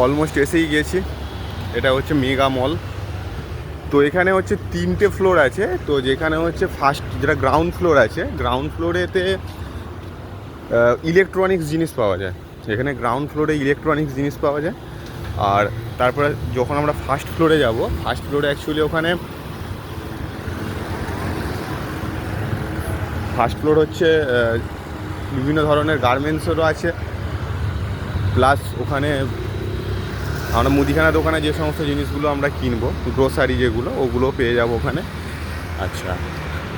Almost এসেই গিয়েছি। এটা হচ্ছে মেগা মল। তো এখানে হচ্ছে 3টে ফ্লোর আছে। তো যেখানে হচ্ছে ফার্স্ট যেটা গ্রাউন্ড ফ্লোর আছে, গ্রাউন্ড ফ্লোরেতে ইলেকট্রনিক্স জিনিস পাওয়া যায়। এখানে গ্রাউন্ড ফ্লোরে ইলেকট্রনিক্স জিনিস পাওয়া যায়। আর তারপরে যখন আমরা ফার্স্ট ফ্লোরে যাব, ফার্স্ট ফ্লোরে অ্যাকচুয়ালি ওখানে ফার্স্ট ফ্লোর হচ্ছে বিভিন্ন ধরনের গার্মেন্টসেরও আছে, প্লাস ওখানে আমরা মুদিখানা দোকানে যে সমস্ত জিনিসগুলো আমরা কিনবো, গ্রোসারি যেগুলো, ওগুলো পেয়ে যাবো ওখানে। আচ্ছা,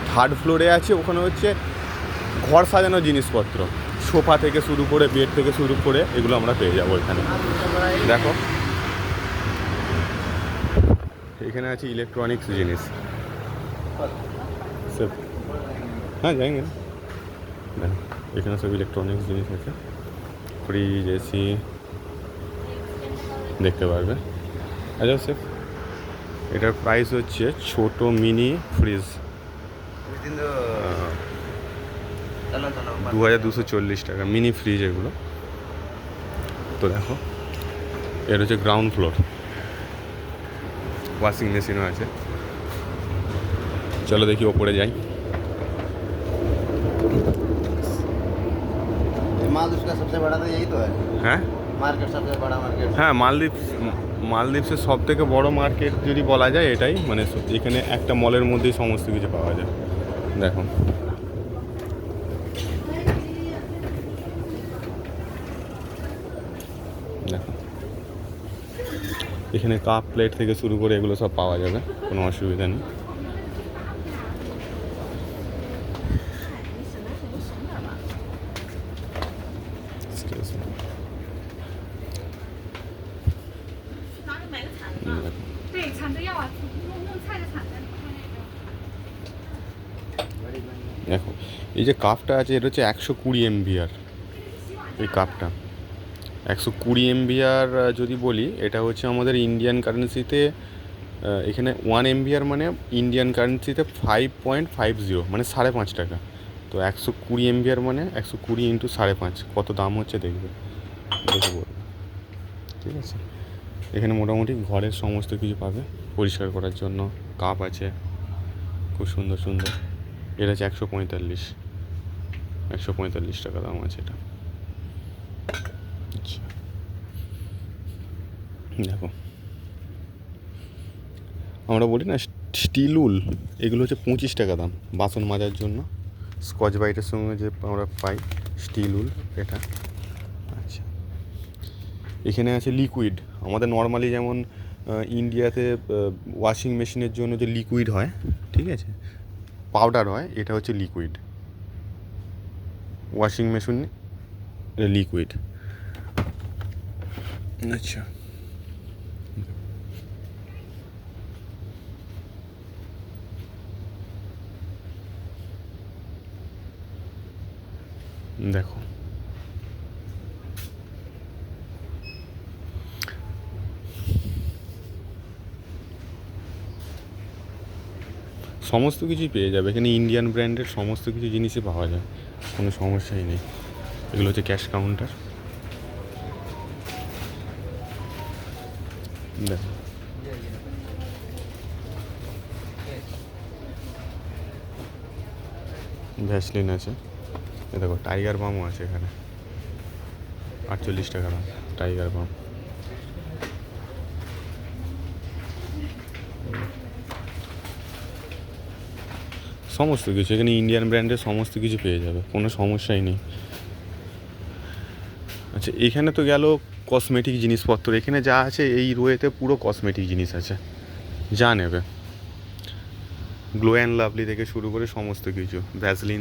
থার্ড ফ্লোরে আছে, ওখানে হচ্ছে ঘর সাজানোর জিনিসপত্র, সোফা থেকে শুরু করে, বেড থেকে শুরু করে, এগুলো আমরা পেয়ে যাবো এখানে। দেখো এখানে আছে ইলেকট্রনিক্স জিনিস সব। হ্যাঁ যাই না, দেখো এখানে সব ইলেকট্রনিক্স জিনিস আছে, ফ্রিজ, এসি দেখতে পারবে। আচ্ছা স্যার, এটার প্রাইস হচ্ছে ছোট মিনি ফ্রিজ 2240 টাকা, মিনি ফ্রিজ এগুলো। তো দেখো এর হচ্ছে গ্রাউন্ড ফ্লোর, ওয়াশিং মেশিনও আছে। চলো দেখি ওপরে যাই। হ্যাঁ হ্যাঁ, মালদ্বীপসের সব থেকে বড় মার্কেট যদি বলা যায় এটাই, মানে এখানে একটা মলের মধ্যেই সমস্ত কিছু পাওয়া যায়। দেখো দেখো এখানে কাপ প্লেট থেকে শুরু করে এগুলো সব পাওয়া যাবে, কোনো অসুবিধা নেই। দেখো এই যে কাপটা আছে, এটা হচ্ছে 120 MVR। এই কাপটা 120 MVR যদি বলি, এটা হচ্ছে আমাদের ইন্ডিয়ান কারেন্সিতে, এখানে 1 MVR মানে ইন্ডিয়ান কারেন্সিতে 5.50, মানে 5.5 টাকা। তো 120 MVR মানে 120 ইন্টু 5.5, কত দাম হচ্ছে দেখবে, দেখে বলবে। ঠিক আছে, এখানে মোটামুটি ঘরের সমস্ত কিছু পাবে, পরিষ্কার করার জন্য কাপ আছে খুব সুন্দর সুন্দর। এটা হচ্ছে 145 টাকা দাম আছে এটা। আচ্ছা দেখো, আমরা বলি না স্টিল উল, এগুলো হচ্ছে 25 টাকা দাম বাসন মাজার জন্য। স্কচ ব্রাইটের সঙ্গে যে আমরা পাই স্টিল উল, এটা। আচ্ছা, এখানে আছে লিকুইড। আমাদের নর্মালি যেমন ইন্ডিয়াতে ওয়াশিং মেশিনের জন্য যে লিকুইড হয়, ঠিক আছে, পাউডার হয়, এটা হচ্ছে লিকুইড, ওয়াশিং মেশিন লিকুইড। আচ্ছা দেখো সমস্ত কিছুই পেয়ে যাবে এখানে, ইন্ডিয়ান ব্র্যান্ডের সমস্ত কিছু জিনিসই পাওয়া যায়, কোনো সমস্যাই নেই। এগুলো হচ্ছে ক্যাশ কাউন্টার। দেখো ভ্যাসলিন আছে, এ দেখো টাইগার বামও আছে এখানে, 48 টাকা দাম টাইগার বাম। সমস্ত কিছু এখানে ইন্ডিয়ান ব্র্যান্ডের সমস্ত কিছু পেয়ে যাবে, কোনো সমস্যাই নেই। আচ্ছা, এখানে তো গেল কসমেটিক জিনিসপত্র। এখানে যা আছে এই রোয়েতে পুরো কসমেটিক জিনিস আছে, যা নেবে, গ্লো অ্যান্ড লাভলি থেকে শুরু করে সমস্ত কিছু, ভ্যাসলিন